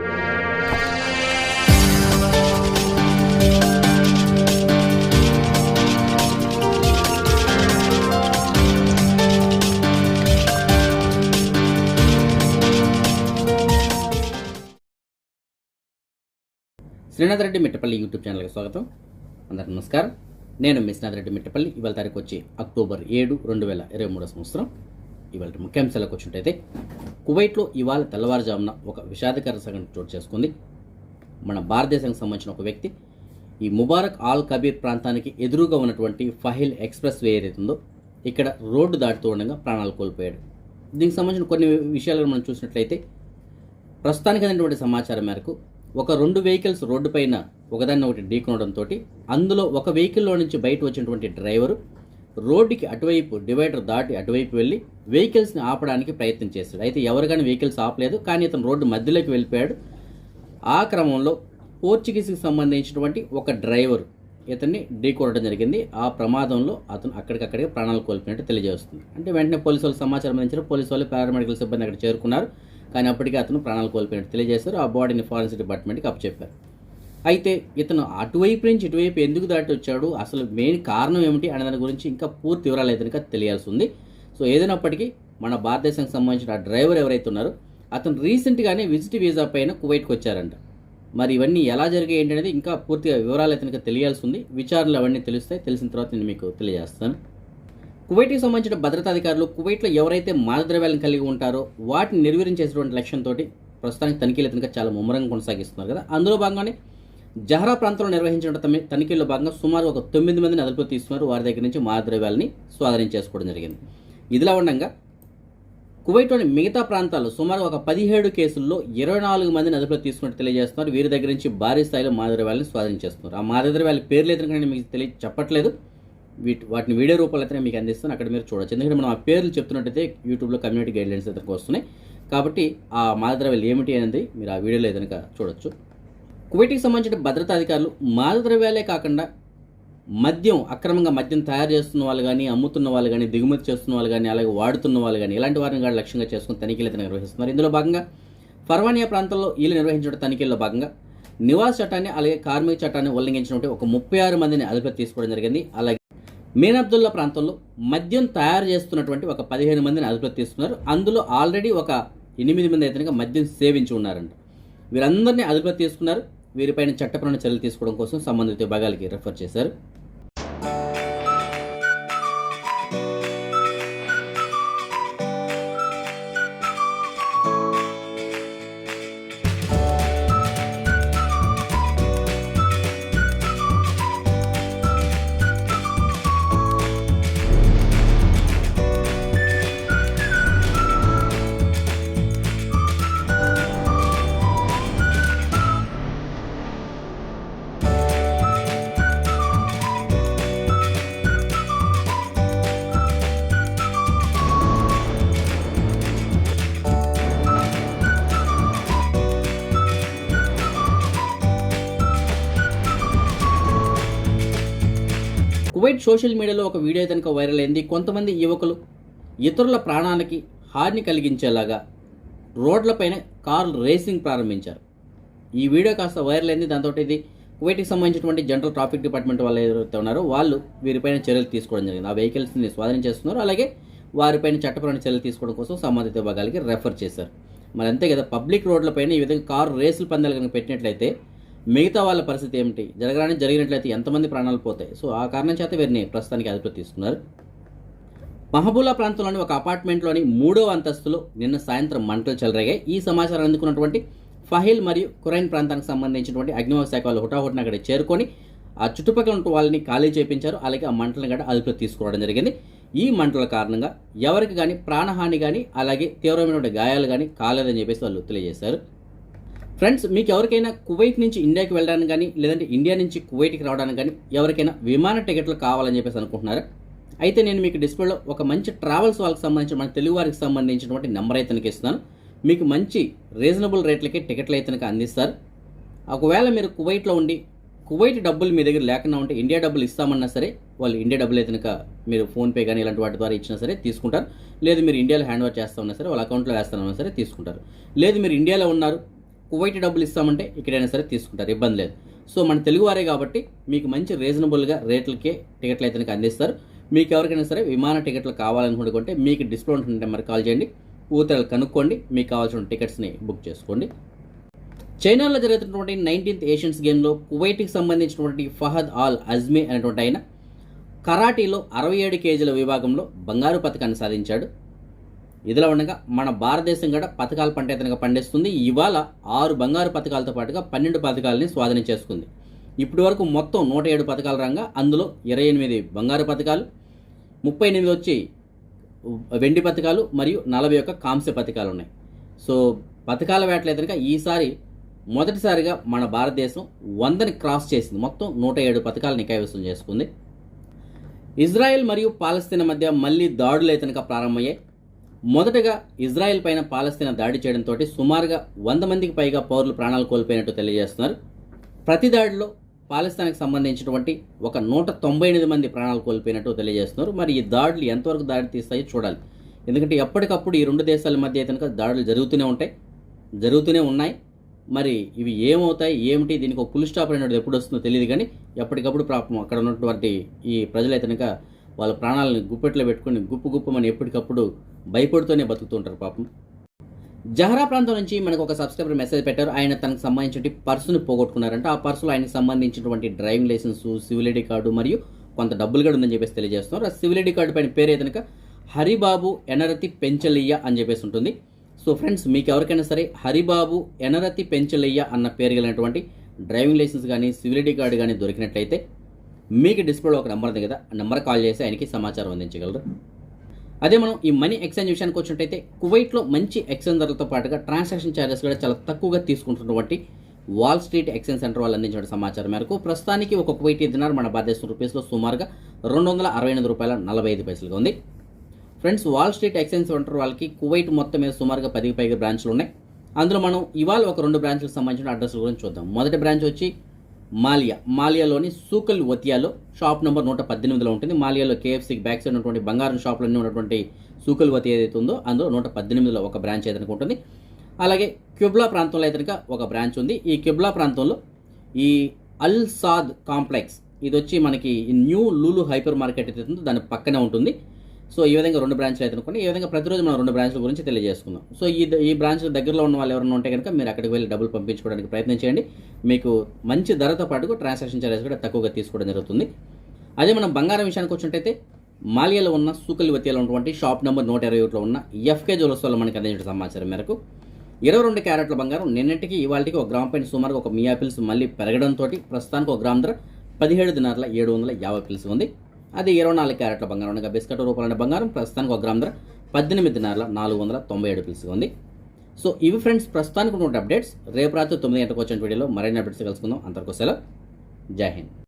Srinath Reddy Mittapalli YouTube ఛానల్కి స్వాగతం. అందరికీ నమస్కారం. నేను మీ శ్రీనాథ్ రెడ్డి మిట్టపల్లి. ఇవాళ తారీఖు వచ్చి అక్టోబర్ 7, 2023 సంవత్సరం. ఇవాళ ముఖ్యాంశాలకు వచ్చినట్టయితే, కువైట్లో ఇవాళ తెల్లవారుజామున ఒక విషాదకర సంఘటన చోటు చేసుకుంది. మన భారతదేశానికి సంబంధించిన ఒక వ్యక్తి ఈ ముబారక్ ఆల్ కబీర్ ప్రాంతానికి ఎదురుగా ఉన్నటువంటి ఫహిల్ ఎక్స్ప్రెస్ వే ఏదైతుందో ఇక్కడ రోడ్డు దాటుతూ ఉండగా ప్రాణాలు కోల్పోయాడు. దీనికి సంబంధించిన కొన్ని విషయాలను మనం చూసినట్లయితే, ప్రస్తుతానికి అందినటువంటి సమాచారం మేరకు ఒక 2 వెహికల్స్ రోడ్డు పైన ఒకదాన్ని ఒకటి ఢీకొనడంతో అందులో ఒక వెహికల్లో నుంచి బయట వచ్చినటువంటి డ్రైవరు రోడ్డుకి అటువైపు డివైడర్ దాటి అటువైపు వెళ్ళి వెహికల్స్ని ఆపడానికి ప్రయత్నం చేశాడు. అయితే ఎవరు కానీ వెహికల్స్ ఆపలేదు, కానీ ఇతను రోడ్డు మధ్యలోకి వెళ్ళిపోయాడు. ఆ క్రమంలో పోర్చుగీస్కి సంబంధించినటువంటి ఒక డ్రైవర్ ఇతన్ని ఢీకొనడం జరిగింది. ఆ ప్రమాదంలో అతను అక్కడికక్కడికి ప్రాణాలు కోల్పోయినట్టు తెలియజేస్తుంది. అంటే వెంటనే పోలీసు వాళ్ళు సమాచారం అందించారు. పోలీసు వాళ్ళు పారామెడికల్ సిబ్బంది అక్కడ చేరుకున్నారు. కానీ అప్పటికే అతను ప్రాణాలు కోల్పోయినట్టు తెలియజేశారు. ఆ బాడీని ఫారెన్సిక్ డిపార్ట్మెంట్కి అప్పచెప్పారు. అయితే ఇతను అటువైపు నుంచి ఇటువైపు ఎందుకు దాటి వచ్చాడు, అసలు మెయిన్ కారణం ఏమిటి అనే దాని గురించి ఇంకా పూర్తి వివరాలు అయితే తెలియాల్సి ఉంది. సో ఏదైనప్పటికీ మన భారతదేశానికి సంబంధించిన ఆ డ్రైవర్ ఎవరైతే ఉన్నారో అతను రీసెంట్గానే విజిట్ వీసా పైన కువైట్కి వచ్చారంట. మరి ఇవన్నీ ఎలా జరిగాయి ఏంటి అనేది ఇంకా పూర్తిగా వివరాలు అయితే తెలియాల్సి ఉంది. విచారణలు అవన్నీ తెలుస్తాయి. తెలిసిన తర్వాత నేను మీకు తెలియజేస్తాను. కువైట్కి సంబంధించిన భద్రతాధికారులు కువైట్లో ఎవరైతే మాదద్రవ్యాలను కలిగి ఉంటారో వాటిని నిర్వీర్యం లక్ష్యంతో ప్రస్తుతానికి తనిఖీలు చాలా ముమ్మరంగా కొనసాగిస్తున్నారు కదా. అందులో భాగంగానే జహరా ప్రాంతంలో నిర్వహించిన తనిఖీల్లో భాగంగా సుమారు ఒక 9 మందిని అదుపులో తీసుకున్నారు. వారి దగ్గర నుంచి మాదద్రవ్యాలని స్వాధీనం చేసుకోవడం జరిగింది. ఇదిలా ఉండగా కువైట్లోని మిగతా ప్రాంతాల్లో సుమారు ఒక 17 కేసుల్లో 24 మందిని అదుపులో తీసుకున్నట్టు తెలియజేస్తున్నారు. వీరి దగ్గర నుంచి భారీ స్థాయిలో మాదద్రవ్యాలను స్వాధీనం చేస్తున్నారు. ఆ మాదద్రవ్యాల పేర్లు అయితే మీకు చెప్పట్లేదు. వాటిని వీడియో రూపాయలు అయితే మీకు అందిస్తాను, అక్కడ మీరు చూడొచ్చు. ఎందుకంటే మనం ఆ పేర్లు చెప్తున్నట్టయితే యూట్యూబ్లో కమ్యూనిటీ గైడ్లైన్స్ అయితే వస్తున్నాయి. కాబట్టి ఆ మాదద్రవ్యాలు ఏమిటి అనేది మీరు ఆ వీడియోలో ఏదైనా చూడొచ్చు. కువైట్కి సంబంధించిన భద్రతా అధికారులు మాదద్రవ్యాలే కాకుండా అక్రమంగా మద్యం తయారు చేస్తున్న వాళ్ళు కానీ, అమ్ముతున్న వాళ్ళు కానీ, దిగుమతి చేస్తున్న వాళ్ళు కానీ, అలాగే వాడుతున్న వాళ్ళు కానీ ఇలాంటి వారిని కూడా లక్ష్యంగా చేసుకుని తనిఖీలు అయితే నిర్వహిస్తున్నారు. ఇందులో భాగంగా ఫర్వానియా ప్రాంతంలో వీళ్ళు నిర్వహించిన తనిఖీల్లో భాగంగా నివాస్ చట్టాన్ని అలాగే కార్మిక చట్టాన్ని ఉల్లంఘించినట్టు ఒక 36 మందిని అదుపులోకి తీసుకోవడం జరిగింది. అలాగే మెయిన్ అబ్దుల్లా ప్రాంతంలో మద్యం తయారు చేస్తున్నటువంటి ఒక 15 మందిని అదుపులోకి తీసుకున్నారు. అందులో ఆల్రెడీ ఒక 8 మంది అయితే మద్యం సేవించి ఉన్నారంట. వీరందరినీ అదుపులోకి తీసుకున్నారు. వీరిపైన చట్టపరమైన చర్యలు తీసుకోవడం కోసం సంబంధిత విభాగాలకి రెఫర్ చేశారు. కువైట్ సోషల్ మీడియాలో ఒక వీడియో కనుక వైరల్ అయింది. కొంతమంది యువకులు ఇతరుల ప్రాణానికి హాని కలిగించేలాగా రోడ్లపైన కారు రేసింగ్ ప్రారంభించారు. ఈ వీడియో కాస్త వైరల్ అయింది. దాంతో ఇది కువైట్కి సంబంధించినటువంటి జనరల్ ట్రాఫిక్ డిపార్ట్మెంట్ వాళ్ళు ఎవరైతే ఉన్నారో వాళ్ళు వీరిపైన చర్యలు తీసుకోవడం జరిగింది. ఆ వెహికల్స్ని స్వాధీనం చేస్తున్నారు. అలాగే వారిపైన చట్టపరమైన చర్యలు తీసుకోవడం కోసం సంబంధిత విభాగాలకి రెఫర్ చేశారు. మరి అంతే కదా, పబ్లిక్ రోడ్లపైన ఈ విధంగా కారు రేసులు పందాలు కనుక పెట్టినట్లయితే మిగతా వాళ్ళ పరిస్థితి ఏమిటి, జరిగినట్లయితే ఎంతమంది ప్రాణాలు పోతాయి. సో ఆ కారణం చేత వీరిని ప్రస్తుతానికి అదుపులో తీసుకున్నారు. మహబూలా ప్రాంతంలోని ఒక అపార్ట్మెంట్లోని 3వ అంతస్తులో నిన్న సాయంత్రం మంటలు చెలరేగాయి. ఈ సమాచారం అందుకున్నటువంటి ఫహిల్ మరియు కురైన్ ప్రాంతానికి సంబంధించినటువంటి అగ్నిమాపక శాఖ వాళ్ళు హుటాహుటిన అక్కడ చేరుకొని ఆ చుట్టుపక్కల ఉన్న వాళ్ళని ఖాళీ చేయించారు. అలాగే ఆ మంటలను కూడా అదుపులో తీసుకోవడం జరిగింది. ఈ మంటల కారణంగా ఎవరికి కానీ ప్రాణహాని కానీ అలాగే తీవ్రమైనటువంటి గాయాలు కానీ కాలేదని చెప్పేసి వాళ్ళు తెలియజేశారు. ఫ్రెండ్స్, మీకు ఎవరికైనా కువైట్ నుంచి ఇండియాకి వెళ్ళడానికి కానీ లేదంటే ఇండియా నుంచి కువైట్కి రావడానికి కానీ ఎవరికైనా విమాన టికెట్లు కావాలని చెప్పేసి అనుకుంటున్నారా? అయితే నేను మీకు డిస్ప్లేలో ఒక మంచి ట్రావెల్స్ వాళ్ళకి సంబంధించిన మన తెలుగు వారికి సంబంధించినటువంటి నెంబర్ అయితే ఇస్తున్నాను. మీకు మంచి రీజనబుల్ రేట్లకి టికెట్లు అయితే అందిస్తారు. ఒకవేళ మీరు కువైట్లో ఉండి కువైట్ డబ్బులు మీ దగ్గర లేకుండా ఉంటే ఇండియా డబ్బులు ఇస్తామన్నా సరే వాళ్ళు ఇండియా డబ్బులు అయితే మీరు ఫోన్పే కానీ ఇలాంటి వాటి ద్వారా ఇచ్చినా సరే తీసుకుంటారు. లేదు మీరు ఇండియాలో హ్యాండ్ ఓవర్ చేస్తామన్నా సరే వాళ్ళ అకౌంట్లో వేస్తామన్నా సరే తీసుకుంటారు. లేదు మీరు ఇండియాలో ఉన్నారు కువైట్ డబ్బులు ఇస్తామంటే ఇక్కడైనా సరే తీసుకుంటారు, ఇబ్బంది లేదు. సో మన తెలుగువారే కాబట్టి మీకు మంచి రీజనబుల్గా రేట్లకే టికెట్లు అయితే అందిస్తారు. మీకు ఎవరికైనా సరే విమాన టికెట్లు కావాలనుకుంటే మీకు డిస్ప్లే ఉంటుంటే మరి కాల్ చేయండి, పూర్తిగా కనుక్కోండి, మీకు కావాల్సిన టికెట్స్ని బుక్ చేసుకోండి. చైనాలో జరుగుతున్నటువంటి 19th ఏషియన్స్ గేమ్లో కువైట్కి సంబంధించినటువంటి ఫహద్ ఆల్ అజ్మీ అనేటువంటి ఆయన కరాటీలో 67 కేజీల విభాగంలో బంగారు పతకాన్ని సాధించాడు. ఇదిలా ఉండగా మన భారతదేశం కూడా పథకాల పంట పండిస్తుంది. ఇవాళ 6 బంగారు పథకాలతో పాటుగా 12 పథకాలని స్వాధీనం చేసుకుంది. ఇప్పటి వరకు మొత్తం 107 పథకాల రంగా, అందులో 28 బంగారు పథకాలు, 38 వచ్చి వెండి పథకాలు మరియు 41 కాంస్య పథకాలు ఉన్నాయి. సో పథకాల వేటలో కనుక ఈసారి మొదటిసారిగా మన భారతదేశం 100ని క్రాస్ చేసింది. మొత్తం 107 పథకాలని కైవసం చేసుకుంది. ఇజ్రాయెల్ మరియు పాలస్తీనా మధ్య మళ్ళీ దాడులు అయితే ప్రారంభమయ్యాయి. మొదటగా ఇజ్రాయెల్ పైన పాలస్తీనా దాడి చేయడంతో సుమారుగా 100 మందికి పైగా పౌరులు ప్రాణాలు కోల్పోయినట్టు తెలియజేస్తున్నారు. ప్రతి దాడిలో పాలస్తీనాకు సంబంధించినటువంటి ఒక 198 మంది ప్రాణాలు కోల్పోయినట్టు తెలియజేస్తున్నారు. మరి ఈ దాడులు ఎంతవరకు దాడి తీస్తాయో చూడాలి. ఎందుకంటే ఎప్పటికప్పుడు ఈ రెండు దేశాల మధ్య అయితే దాడులు జరుగుతూనే ఉన్నాయి. మరి ఇవి ఏమవుతాయి, ఏమిటి, దీనికి ఒక ఫుల్ స్టాప్ అనేది ఎప్పుడు వస్తుందో తెలియదు. కానీ ఎప్పటికప్పుడు పాపం అక్కడ ఉన్నటువంటి ఈ ప్రజలైతే వాళ్ళ ప్రాణాలను గుప్పెట్లో పెట్టుకుని గుప్పమని ఎప్పటికప్పుడు భయపడుతూనే బతుకుతుంటారు పాపం. జహరా ప్రాంతం నుంచి మనకు ఒక సబ్స్క్రైబర్ మెసేజ్ పెట్టారు. ఆయన తనకు సంబంధించిన పర్సును పోగొట్టుకున్నారంట. ఆ పర్సులో ఆయనకు సంబంధించినటువంటి driving licence, civil ID card మరియు కొంత డబ్బులు కూడా ఉందని చెప్పేసి తెలియజేస్తున్నారు. ఆ సివిల్ ఐడి కార్డు పైన పేరు ఏదనక హరిబాబు ఎనరతి పెంచలయ్య అని చెప్పేసి ఉంటుంది. సో ఫ్రెండ్స్, మీకు ఎవరికైనా సరే హరిబాబు ఎనరతి పెంచలయ్య అన్న పేరు కలిగినటువంటి డ్రైవింగ్ లైసెన్స్ కానీ సివిల్ ఐడి కార్డు కానీ దొరికినట్లయితే మీకు డిస్ప్లేలో ఒక నెంబర్ ఉంది కదా, ఆ నెంబర్ కాల్ చేసి ఆయనకి సమాచారం అందించగలరు. అదే మనం ఈ మనీ ఎక్స్చేంజ్ విషయానికి వచ్చినట్టయితే కువైట్లో మంచి ఎక్స్చేంజ్ ధరలతో పాటుగా ట్రాన్సాక్షన్ ఛార్జెస్ కూడా చాలా తక్కువగా తీసుకుంటున్నటువంటి వాల్ స్ట్రీట్ ఎక్స్చేంజ్ సెంటర్ వాళ్ళు అందించిన సమాచారం మేరకు ప్రస్తుతానికి ఒక కువైటీ దినార్ మన భారతదేశం రూపీస్లో సుమారుగా $268.45 ఉంది. Friends, wall street exchange centre వాళ్ళకి కువైట్ మొత్తం మీద సుమారుగా 10కి పైగా బ్రాంచ్లు ఉన్నాయి. అందులో మనం ఇవాళ ఒక 2 బ్రాంచ్లకు సంబంధించిన అడ్రస్ల గురించి చూద్దాం. మొదటి బ్రాంచ్ వచ్చి మాలియాలోని సూకల్ వతియాలో షాప్ నెంబర్ 118లో ఉంటుంది. మాలియాలో కేఎఫ్సీకి బ్యాక్ సైడ్ ఉన్నటువంటి బంగారం షాపులన్నీ ఉన్నటువంటి సూకల్ వతి ఏదైతే ఉందో అందులో 118లో ఒక బ్రాంచ్ ఏదైనా ఉంటుంది. అలాగే క్యుబ్లా ప్రాంతంలో అయితే ఒక బ్రాంచ్ ఉంది. ఈ క్యుబ్లా ప్రాంతంలో ఈ అల్ సాద్ కాంప్లెక్స్, ఇది వచ్చి మనకి న్యూ లూలు హైపర్ మార్కెట్ అయితే ఉందో దాని పక్కనే ఉంటుంది. సో ఈ విధంగా 2 బ్రాంచ్లు అయితే అనుకోండి. ఈ విధంగా ప్రతిరోజు మనం 2 బ్రాంచ్ల గురించి తెలియజేసుకుందాం. సో ఈ బ్రాంచ్ల దగ్గరలో ఉన్న వాళ్ళు ఎవరైనా ఉంటే కనుక మీరు అక్కడికి వెళ్ళి డబ్బులు పంపించుకోవడానికి ప్రయత్నం చేయండి. మీకు మంచి ధరతో పాటు ట్రాన్సాక్షన్ ఛార్జెస్ కూడా తక్కువగా తీసుకోవడం జరుగుతుంది. అదే మనం బంగారం విషయానికి వచ్చినట్టయితే మాలియాలో ఉన్న సూకల్ వతియాలో ఉన్నటువంటి షాప్ నెంబర్ 121లో ఉన్న ఎఫ్కే జ్యువెలర్స్ వల్ల మనకి అందించిన సమాచారం మేరకు 22 క్యారెట్ల బంగారం నిన్నటికి ఇవాళకి ఒక గ్రామ్ పైన సుమారుగా ఒక మియా పిల్స్ మళ్ళీ పెరగడంతో ప్రస్తుతానికి ఒక గ్రామ్ ధర 17 దినార్ల 750 పిల్స్ ఉంది. అది 24 క్యారెట్ల బంగారం ఉండగా బిస్కెట్ రూపాయల బంగారం ప్రస్తుతానికి ఒక గ్రామ్ ధర 18 దినార్ల 497 పిల్స్గా ఉంది. సో ఇవి ఫ్రెండ్స్ ప్రస్తుతానికి ఉన్నటువంటి అప్డేట్స్. రేపు రాత్రి 9 గంటలకు వచ్చిన వీడియోలో మరిన్ని అప్డేట్స్ కలుసుకుందాం. అంతవరకు సెలవు. జై హింద్.